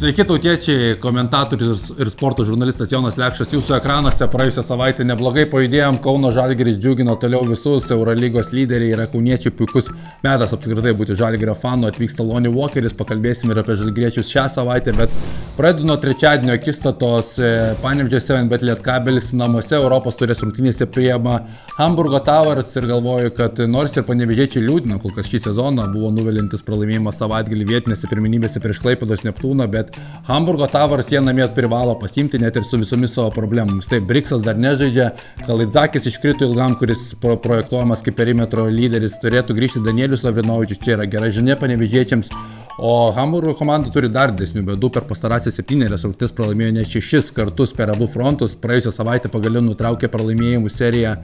Sveiki tautiečiai, komentatorius ir sporto žurnalistas Jonas Lekšas jūsų ekranuose. Praėjusią savaitę neblogai pajudėjom, Kauno Žalgiris džiugino toliau visus, Eurolygos lyderiai yra kauniečiai, puikus metas apskritai būti Žalgirio fanu, atvyksta Lonnie Walkeris, pakalbėsime ir apie žalgiriečius šią savaitę, bet pradedu nuo trečiadienio akistatos Panevėžio 7bet Lietkabelis namuose Europos taurės rungtynėse priima Hamburgo Towers ir galvoju, kad nors ir panevėžiečiai liūdina, kol kas šį sezoną buvo nuvilintis pralaimėjimas savaitgalį vietinėse pirmenybėse prieš Klaipėdos Neptūną, bet Hamburgo Towers jie namie privalo pasiimti net ir su visomis savo problemomis. Taip, Briksas dar nežaidžia, Kalidzakis iškrito ilgam, kuris projektuojamas kaip perimetro lyderis, turėtų grįžti Danielius Lavrinovičius, čia yra gera žinia panevėžiečiams. O Hamburgo komanda turi dar didesnių bėdų, per pastarąsias 7 rungtynes pralaimėjo net 6 kartus per abu frontus, praėjusią savaitę pagaliau nutraukė pralaimėjimų seriją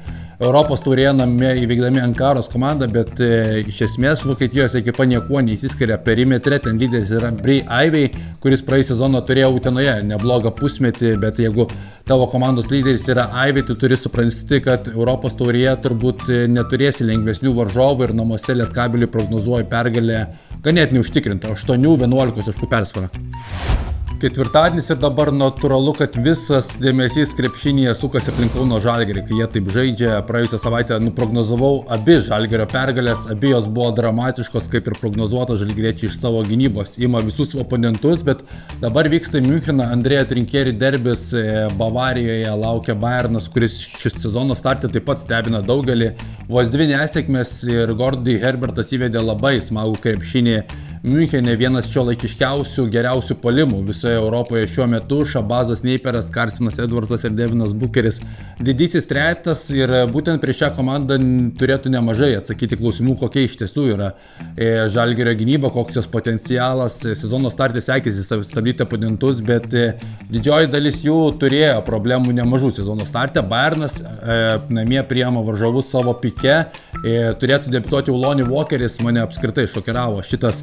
Europos taurėje namie įveikdami Ankaros komandą, bet iš esmės Vokietijos ekipa niekuo neįsiskiria perimetre, ten lyderis yra Bri Aivey, kuris praėjusią sezoną turėjo Utenoje neblogą pusmetį, bet jeigu tavo komandos lyderis yra Aivey, tu turi suprasti, kad Europos taurėje turbūt neturėsi lengvesnių varžovų ir namuose Lietkabeliui prognozuoja pergalę ganėtinai užtikrinta, 8-11 taškų persvara. Ketvirtadienis ir dabar natūralu, kad visas dėmesys krepšinėje sukasi aplink Kauno Žalgirį, kai jie taip žaidžia. Praėjusią savaitę nuprognozavau abi Žalgirio pergalės, abi jos buvo dramatiškos, kaip ir prognozuota, žalgiriečiai iš savo gynybos ima visus oponentus, bet dabar vyksta Müncheną Andrėja Trinkieri derbis, Bavarijoje laukia Bayernas, kuris šis sezono startė taip pat stebina daugelį. Vos 2 nesėkmės ir Gordy Herbertas įvedė labai smagų krepšinį. Münchene vienas šiuolaikiškiausių, geriausių puolimų visoje Europoje šiuo metu, Šabazas Neiperas, Karsinas Edvardsas ir Devinas Bukeris. Didysis trejetas ir būtent prieš šią komandą turėtų nemažai atsakyti klausimų, kokia iš tiesų yra Žalgirio gynyba, koks jos potencialas. Sezono startė sekėsi stabdyti oponentus, bet didžioji dalis jų turėjo problemų nemažų sezono startė. Bayernas namie priima varžovus savo pike, turėtų debiutuoti Lonnie Walkeris, mane apskritai šokiravo šitas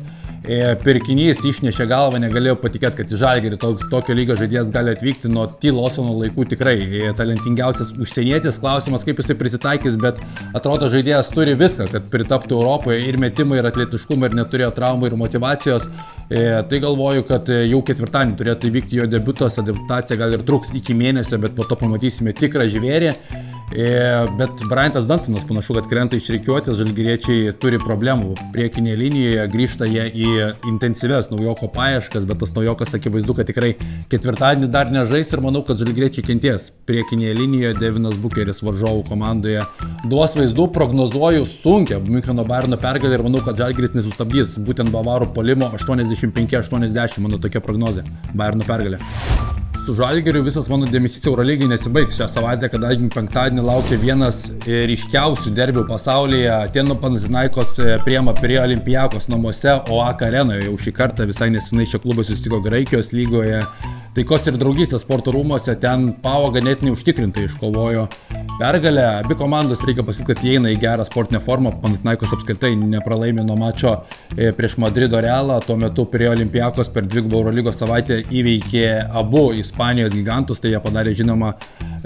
pirkinys, išnešė galvą, negalėjau patikėti, kad į Žalgirį tokio lygio žaidėjas gali atvykti nuo T. Lawsono laikų, tikrai talentingiausias užsienietis, klausimas kaip jisai prisitaikys, bet atrodo žaidėjas turi viską, kad pritaptų Europoje ir metimą, ir atletiškumą, ir neturėjo traumų ir motivacijos. Tai galvoju, kad jau ketvirtadienį turėtų įvykti jo debiutas, adaptacija gal ir truks iki mėnesio, bet po to pamatysime tikrą žvėrį. Bet Bryantas Dunstonas panašu, kad krenta iš rikiuotės, žalgiriečiai turi problemų priekinėje linijoje, grįžta jie į intensyves naujoko paieškas, bet tas naujokas akivaizdu, kad tikrai ketvirtadienį dar nežais ir manau, kad žalgiriečiai kenties priekinėje linijoje. Devinas Bukeris varžovų komandoje duos vaizdų, prognozuoju sunkią Müncheno Bayerno pergalę ir manau, kad Žalgiris nesustabdys būtent bavarų puolimo 85-80, mano tokia prognozė, Bayerno pergalė. Su Žalgiriu visas mano dėmesys Eurolygai nesibaigs šią savaitę, kadangi penktadienį laukia vienas ryškiausių derbių pasaulyje. Atėnų Panathinaikos priima prie Olympiakos namuose OAK arenoje. Jau šį kartą visai nesenai šie klubai susitiko Graikijos lygoje. Taikos ir draugystės sporto rūmose, ten PAO ganėtinai užtikrintai iškovojo pergalę. Abi komandos, reikia pasakyti, kad įeina į gerą sportinę formą. Panathinaikos apskritai nepralaimė nuo mačo prieš Madrido Realą. Tuo metu prie Olympiakos per 2 Eurolygos savaitę įveikė abu Ispanijos gigantus, tai jie padarė žinoma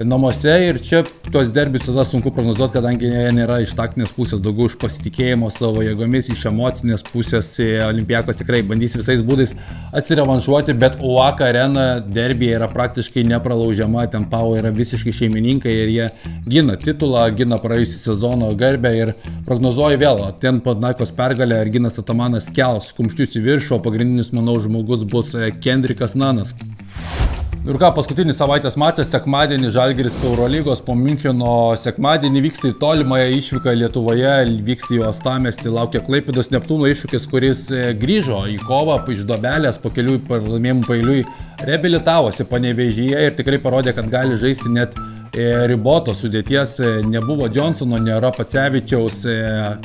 namuose. Ir čia tuos derbius tada sunku prognozuoti, kadangi jie nėra iš taktinės pusės, daugiau iš pasitikėjimo savo jėgomis, iš emocinės pusės. Olympiakos tikrai bandys visais būdais atsirevanšuoti, bet OAK arena derbyje yra praktiškai nepralaužiama, ten PAO yra visiškai šeimininkai ir jie gina titulą, gina praėjusį sezono garbę ir prognozuoju vėl, ten Panathinaikos pergalę ir Ginas Atamanas kels kumščius į viršų, o pagrindinis, manau, žmogus bus Kendrikas Nanas. Ir ką, paskutinis savaitės mačas, sekmadienį Žalgiris po Eurolygos, po Müncheno, sekmadienį vyksta į tolimąją išvyką Lietuvoje, vyksta į Uostamiestį, laukia Klaipėdos Neptūno iššūkis, kuris grįžo į kovą iš duobelės, po kelių pralaimėjimų paeiliui reabilitavosi Panevėžyje ir tikrai parodė, kad gali žaisti net ribotos sudėties. Nebuvo Johnsono, nėra Pacevičiaus,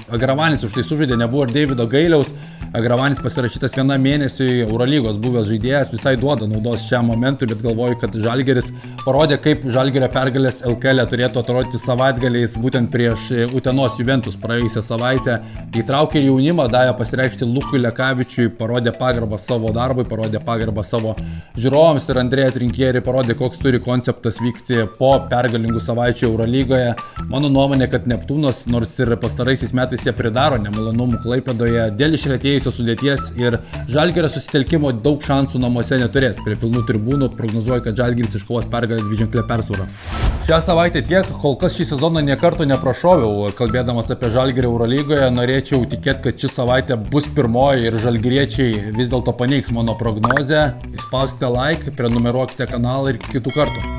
Agravanis už tai sužaidė, nebuvo ir Davido Gailiaus. Agravanis pasirašytas 1 mėnesiui, Eurolygos buvęs žaidėjas, visai duoda naudos šiam momentui, bet galvoju, kad Žalgiris parodė, kaip Žalgirio pergalės LKL turėtų atrodyti savaitgaliais būtent prieš Utenos Juventus praėjusią savaitę. Įtraukė ir jaunimą, davė pasireikšti Lukui Lekavičiui, parodė pagarbą savo darbui, parodė pagarbą savo žiūrovams ir Andrėja Trinkieri parodė, koks turi konceptas vykti po pergalingų savaičių Eurolygoje. Mano nuomonė, kad Neptūnas, nors ir pastaraisiais metais jie pridaro nemalonumų Klaipėdoje, dėl išretėjimo pasikeitusios sudėties ir Žalgirio susitelkimo daug šansų namuose neturės. Prie pilnų tribūnų prognozuoju, kad Žalgiris iškovos pergalę dviženklę persvarą. Šią savaitę tiek, kol kas šį sezoną nė karto neprašoviau. Kalbėdamas apie Žalgirį Eurolygoje, norėčiau tikėti, kad ši savaitė bus pirmoji ir žalgiriečiai vis dėlto paneigs mano prognozę. Išspauskite like, prenumeruokite kanalą ir iki kitų kartų.